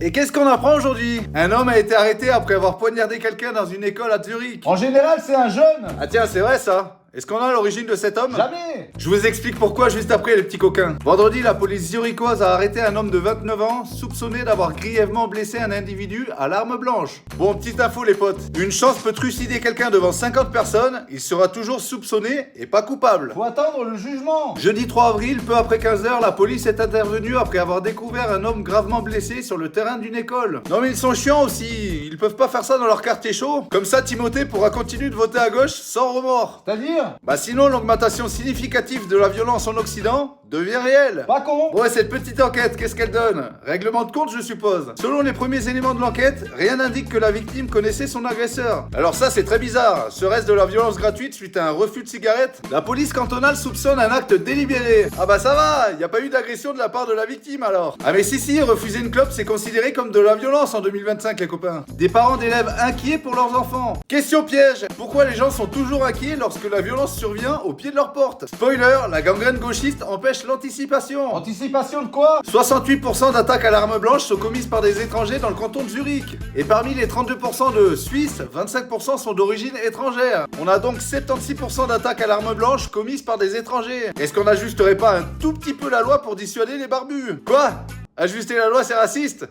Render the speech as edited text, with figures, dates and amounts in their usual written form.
Et qu'est-ce qu'on apprend aujourd'hui? Un homme a été arrêté après avoir poignardé quelqu'un dans une école à Zurich. En général, c'est un jeune. Ah tiens, c'est vrai ça. Est-ce qu'on a l'origine de cet homme? Jamais. Je vous explique pourquoi juste après les petits coquins. Vendredi, la police zurichoise a arrêté un homme de 29 ans soupçonné d'avoir grièvement blessé un individu à l'arme blanche. Bon, petite info les potes. Une chance peut trucider quelqu'un devant 50 personnes, il sera toujours soupçonné et pas coupable. Faut attendre le jugement. Jeudi 3 avril, peu après 15h, la police est intervenue après avoir découvert un homme gravement blessé sur le terrain d'une école. Non mais ils sont chiants aussi, ils peuvent pas faire ça dans leur quartier chaud. Comme ça, Timothée pourra continuer de voter à gauche sans remords. C'est-à-dire? Bah sinon, l'augmentation significative de la violence en Occident devient réelle. Pas con. Bon, et cette petite enquête, qu'est-ce qu'elle donne? Règlement de compte, je suppose. Selon les premiers éléments de l'enquête, rien n'indique que la victime connaissait son agresseur. Alors ça, c'est très bizarre. Serait-ce de la violence gratuite suite à un refus de cigarette? La police cantonale soupçonne un acte délibéré. Ah bah ça va, y a pas eu d'agression de la part de la victime alors. Ah mais si, refuser une clope, c'est considéré comme de la violence en 2025, les copains. Des parents d'élèves inquiets pour leurs enfants. Question piège. Pourquoi les gens sont toujours inquiets lorsque la violence survient au pied de leur porte? Spoiler, la gangrène gauchiste empêche l'anticipation. Anticipation de quoi? 68% d'attaques à l'arme blanche sont commises par des étrangers dans le canton de Zurich. Et parmi les 32% de Suisses, 25% sont d'origine étrangère. On a donc 76% d'attaques à l'arme blanche commises par des étrangers. Est-ce qu'on n'ajusterait pas un tout petit peu la loi pour dissuader les barbus? Quoi? Ajuster la loi, c'est raciste?